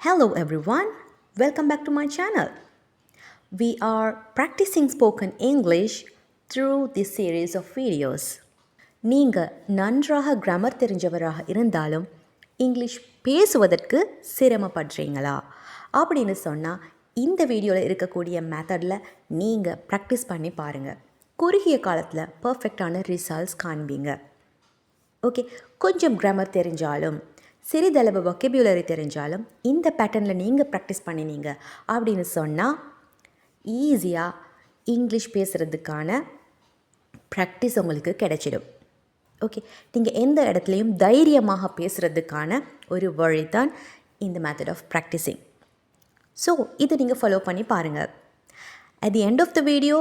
Hello everyone, welcome back to my channel. We are practicing spoken English through this series of videos. நீங்கள் நன்றாக grammar தெரிஞ்சவராக இருந்தாலும் English பேசுவதற்கு சிரமப்படுறீங்களா அப்படின்னு சொன்னால் இந்த வீடியோவில் இருக்கக்கூடிய மெத்தடில் நீங்கள் ப்ராக்டிஸ் பண்ணி பாருங்கள். குறுகிய காலத்தில் பர்ஃபெக்டான ரிசல்ட்ஸ் காண்பீங்க. ஓகே, கொஞ்சம் கிராமர் தெரிஞ்சாலும் சிறிதளவு வொக்கபுலரி தெரிஞ்சாலும் இந்த பேட்டர்னில் நீங்கள் ப்ராக்டிஸ் பண்ணினீங்க அப்படின்னு சொன்னால் ஈஸியாக இங்கிலீஷ் பேசுகிறதுக்கான ப்ராக்டிஸ் உங்களுக்கு கிடைச்சிடும். ஓகே, நீங்கள் எந்த இடத்துலையும் தைரியமாக பேசுகிறதுக்கான ஒரு வழி தான் இந்த மெத்தட் ஆஃப் ப்ராக்டிஸிங். ஸோ இதை நீங்கள் ஃபாலோ பண்ணி பாருங்கள். At the end of the video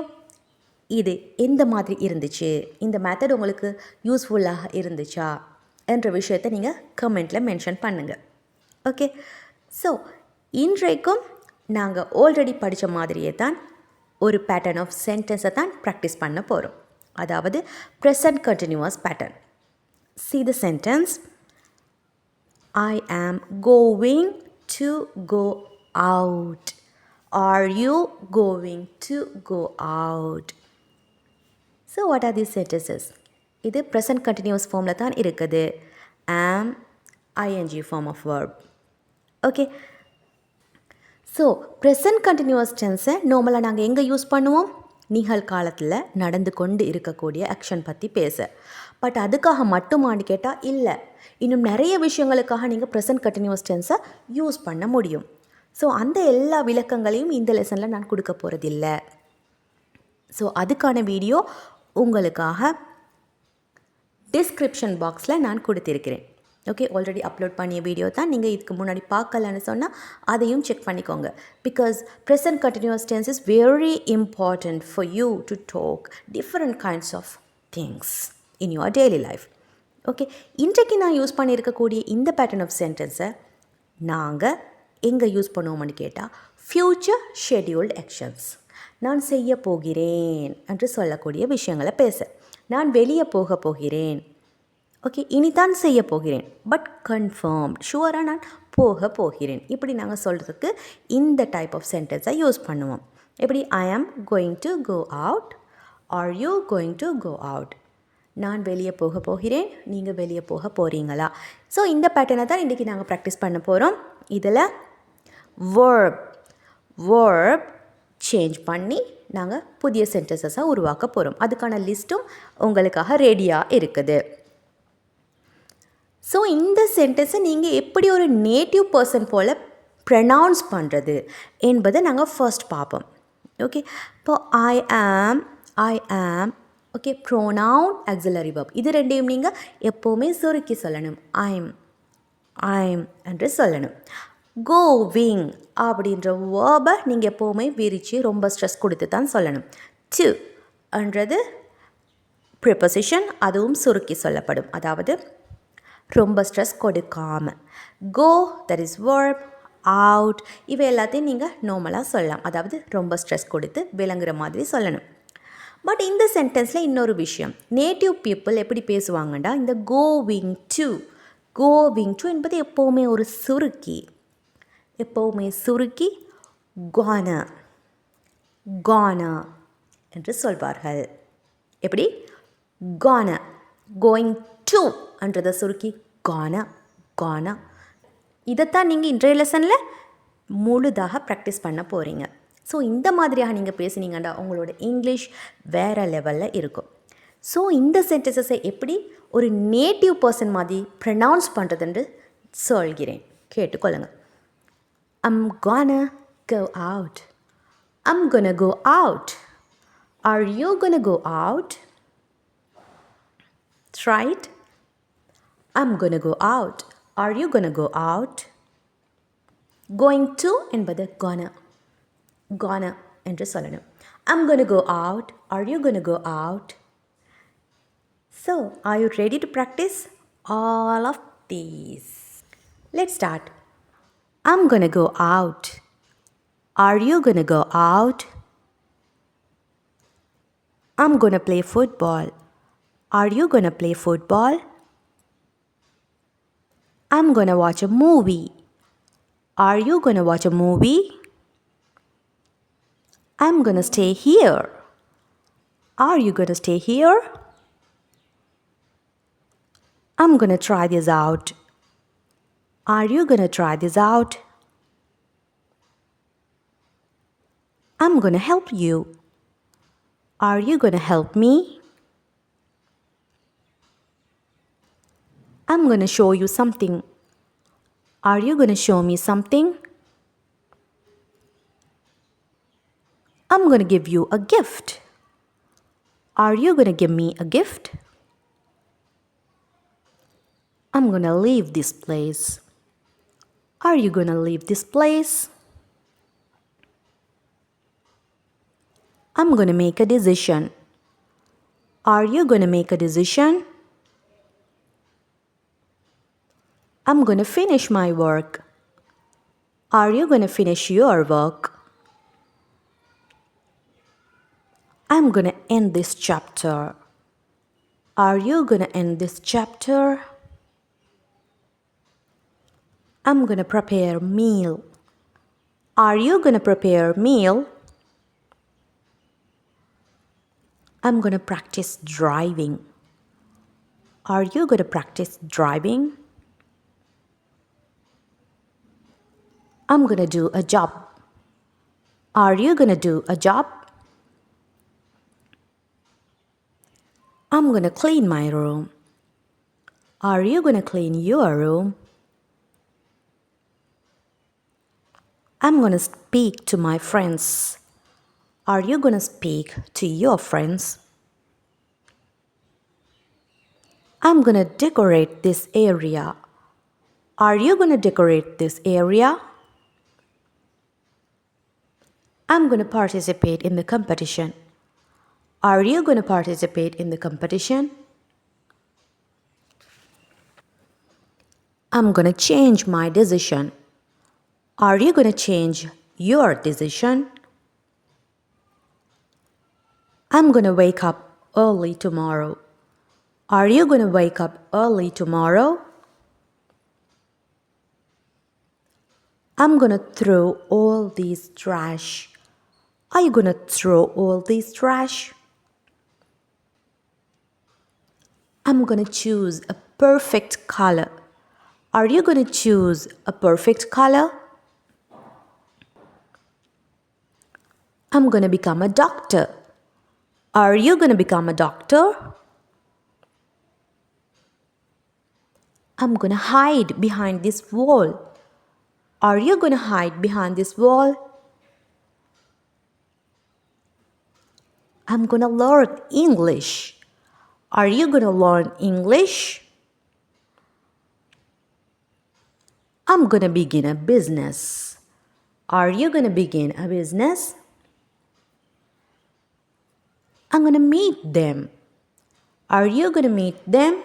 இது எந்த மாதிரி இருந்துச்சு, இந்த மெத்தட் உங்களுக்கு யூஸ்ஃபுல்லாக இருந்துச்சா என்ற விஷயத்தை நீங்கள் கமெண்ட்டில் மென்ஷன் பண்ணுங்கள். ஓகே, ஸோ இன்றைக்கும் நாங்கள் ஆல்ரெடி படித்த மாதிரியே தான் ஒரு பேட்டர்ன் ஆஃப் சென்டென்ஸை தான் ப்ராக்டிஸ் பண்ண போகிறோம். அதாவது present continuous pattern. See the sentence. I am going to go out. Are you going to go out? So what are these sentences? இது ப்ரெசன்ட் கண்டினியூஸ் ஃபார்மில் தான் இருக்குது. am ing form of verb. Okay, so present continuous டென்ஸை நார்மலாக நாங்கள் எங்கே use பண்ணுவோம்? நிகழ்காலத்தில் நடந்து கொண்டு இருக்கக்கூடிய ஆக்ஷன் பற்றி பேச. பட் அதுக்காக மட்டுமான்னு கேட்டால் இல்லை, இன்னும் நிறைய விஷயங்களுக்காக நீங்கள் ப்ரெசன்ட் கண்டினியூஸ் டென்ஸை யூஸ் பண்ண முடியும். ஸோ அந்த எல்லா விளக்கங்களையும் இந்த லெசனில் நான் கொடுக்க போகிறதில்ல. ஸோ அதுக்கான வீடியோ உங்களுக்காக டிஸ்கிரிப்ஷன் பாக்ஸில் நான் கொடுத்திருக்கிறேன். ஓகே, ஆல்ரெடி அப்லோட் பண்ணிய வீடியோ தான். நீங்கள் இதுக்கு முன்னாடி பார்க்கலன்னு சொன்னால் அதையும் செக் பண்ணிக்கோங்க. Because present continuous tense is very important for you to talk different kinds of things in your daily life. Okay, இன்றைக்கு நான் யூஸ் பண்ணியிருக்கக்கூடிய இந்த பேட்டர்ன் ஆஃப் சென்டென்ஸை நாங்கள் எங்கே யூஸ் பண்ணுவோம்னு கேட்டால் ஃப்யூச்சர் ஷெட்யூல்டு ஆக்ஷன்ஸ். நான் செய்ய போகிறேன் என்று சொல்லக்கூடிய விஷயங்களை பேச. நான் வெளியே போக போகிறேன். ஓகே, இனிதான் செய்ய போகிறேன், பட் கன்ஃபார்ம்ட், ஷுவராக நான் போக போகிறேன். இப்படி நாங்கள் சொல்கிறதுக்கு இந்த டைப் ஆஃப் சென்டென்ஸை யூஸ் பண்ணுவோம். எப்படி? I am going to go out. Are you going to go out? நான் வெளியே போக போகிறேன், நீங்கள் வெளியே போக போகிறீங்களா? ஸோ இந்த பேட்டர்னை தான் இன்றைக்கி நாங்கள் ப்ராக்டிஸ் பண்ண போகிறோம். இதில் வேர்ப் சேஞ்ச் பண்ணி நாங்கள் புதிய சென்டென்சஸாக உருவாக்க போகிறோம். அதுக்கான லிஸ்ட்டும் உங்களுக்காக ரெடியாக இருக்குது. ஸோ இந்த சென்டென்ஸை நீங்கள் எப்படி ஒரு நேட்டிவ் பர்சன் போல் ப்ரனவுன்ஸ் பண்ணுறது என்பதை நாங்கள் ஃபர்ஸ்ட் பார்ப்போம். ஓகே, இப்போ ஐ ஆம் ஓகே, ப்ரோனவுன் ஆக்ஸிலரி வெர்ப் இது ரெண்டையும் நீங்கள் எப்போவுமே சுருக்கி சொல்லணும். ஐம் என்று சொல்லணும். கோவிங் அப்படின்ற வேர்பை நீங்கள் எப்போவுமே விரித்து ரொம்ப ஸ்ட்ரெஸ் கொடுத்து தான் சொல்லணும். டு என்றது ப்ரிப்போசிஷன், அதுவும் சுருக்கி சொல்லப்படும். அதாவது ரொம்ப ஸ்ட்ரெஸ் கொடுக்காமல். Go that is verb, out இவை எல்லாத்தையும் நீங்கள் நார்மலாக சொல்லலாம். அதாவது ரொம்ப ஸ்ட்ரெஸ் கொடுத்து விளங்குற மாதிரி சொல்லணும். பட் இந்த சென்டென்ஸில் இன்னொரு விஷயம், நேட்டிவ் பீப்புள் எப்படி பேசுவாங்கண்டா இந்த கோவிங் டு என்பது எப்போவுமே ஒரு சுருக்கி, gona என்று சொல்வார்கள். எப்படி? gona, going to என்றதை சுருக்கி gona. இதைத்தான் நீங்கள் இன்றைய லெசனில் முழுதாக ப்ராக்டிஸ் பண்ண போகிறீங்க. ஸோ இந்த மாதிரியாக நீங்கள் பேசுனீங்கன்னா உங்களோட இங்கிலீஷ் வேறு லெவலில் இருக்கும். ஸோ இந்த சென்டென்சஸை எப்படி ஒரு நேட்டிவ் பர்சன் மாதிரி ப்ரனவுன்ஸ் பண்ணுறதுன்னு சொல்கிறேன், கேட்டுக்கொள்ளுங்க. I'm gonna go out. I'm gonna go out. Are you gonna go out? Try it. I'm gonna go out. Are you gonna go out? Going to என்பது gonna என்று சொல்லணும். I'm gonna go out. Are you gonna go out? So, are you ready to practice all of these? Let's start. I'm gonna go out. Are you gonna go out? I'm gonna play football. Are you gonna play football? I'm gonna watch a movie. Are you gonna watch a movie? I'm gonna stay here. Are you gonna stay here? I'm gonna try this out. Are you gonna try this out? I'm gonna help you. Are you gonna help me? I'm gonna show you something. Are you gonna show me something? I'm gonna give you a gift. Are you gonna give me a gift? I'm gonna leave this place. Are you gonna leave this place? I'm gonna make a decision. Are you gonna make a decision? I'm gonna finish my work. Are you gonna finish your work? I'm gonna end this chapter. Are you gonna end this chapter? I'm gonna prepare meal. Are you gonna prepare meal? I'm gonna practice driving. Are you gonna practice driving? I'm gonna do a job. Are you gonna do a job? I'm gonna clean my room. Are you gonna clean your room? I'm gonna speak to my friends. Are you gonna speak to your friends? I'm gonna decorate this area. Are you gonna decorate this area? I'm gonna participate in the competition. Are you gonna participate in the competition? I'm gonna change my decision. Are you gonna change your decision? I'm gonna wake up early tomorrow. Are you gonna wake up early tomorrow? I'm gonna throw all these trash. Are you gonna throw all these trash? I'm gonna choose a perfect color. Are you gonna choose a perfect color? I'm gonna become a doctor. Are you gonna become a doctor? I'm gonna hide behind this wall. Are you gonna hide behind this wall? I'm gonna learn English. Are you gonna learn English? I'm gonna begin a business. Are you gonna begin a business? I'm gonna meet them. Are you gonna meet them?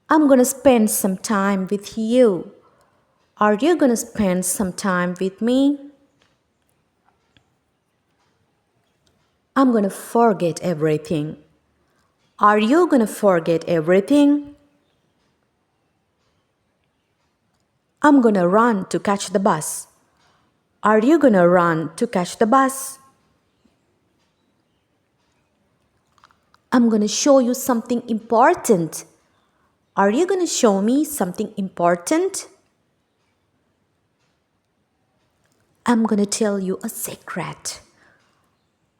I'm gonna spend some time with you. Are you gonna spend some time with me? I'm gonna forget everything. Are you gonna forget everything? I'm gonna run to catch the bus. Are you gonna run to catch the bus? I'm gonna show you something important. Are you gonna show me something important? I'm gonna tell you a secret.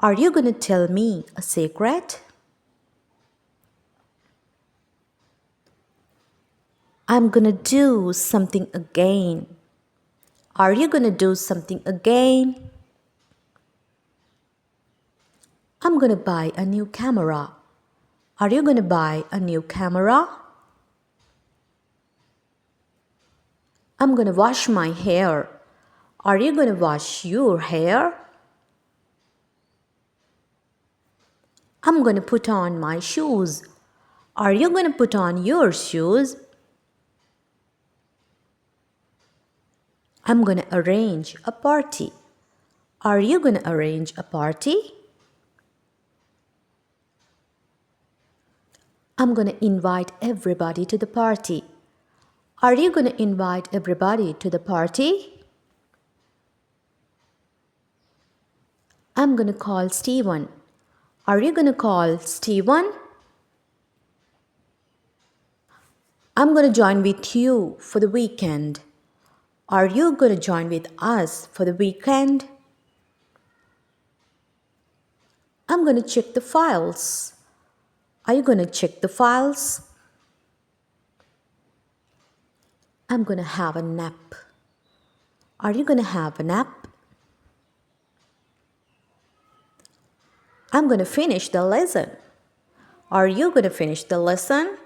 Are you gonna tell me a secret? I'm gonna do something again. Are you gonna do something again? I'm gonna buy a new camera. Are you gonna buy a new camera? I'm gonna wash my hair. Are you gonna wash your hair? I'm gonna put on my shoes. Are you gonna put on your shoes? I'm gonna arrange a party. Are you gonna arrange a party? I'm gonna invite everybody to the party. Are you going to invite everybody to the party? I'm going to call Steven. Are you going to call Steven? I'm going to join with you for the weekend. Are you going to join with us for the weekend? I'm going to check the files. Are you going to check the files? I'm going to have a nap. Are you going to have a nap? I'm going to finish the lesson. Are you going to finish the lesson?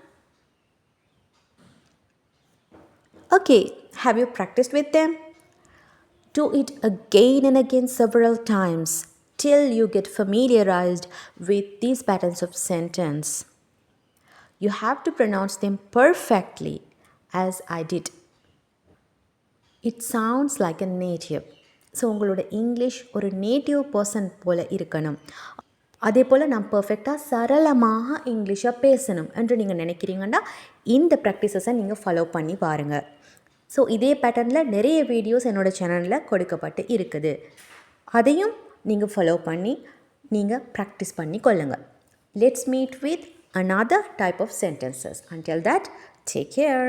Okay, have you practiced with them? Do it again and again several times till you get familiarized with these patterns of sentence. You have to pronounce them perfectly as I did. It sounds like a native. So உங்களோட English ஒரு native person போல் இருக்கணும். அதே போல் நான் பர்ஃபெக்டாக சரளமாக இங்கிலீஷாக பேசணும் என்று நீங்கள் நினைக்கிறீங்கன்னா இந்த ப்ராக்டிசஸை நீங்கள் ஃபாலோ பண்ணி பாருங்கள். ஸோ இதே பேட்டர்னில் நிறைய வீடியோஸ் என்னோடய சேனலில் கொடுக்கப்பட்டு இருக்குது. அதையும் நீங்கள் ஃபாலோ பண்ணி நீங்கள் ப்ராக்டிஸ் பண்ணி கொள்ளுங்கள். Let's meet with another type of sentences. Until that, take care.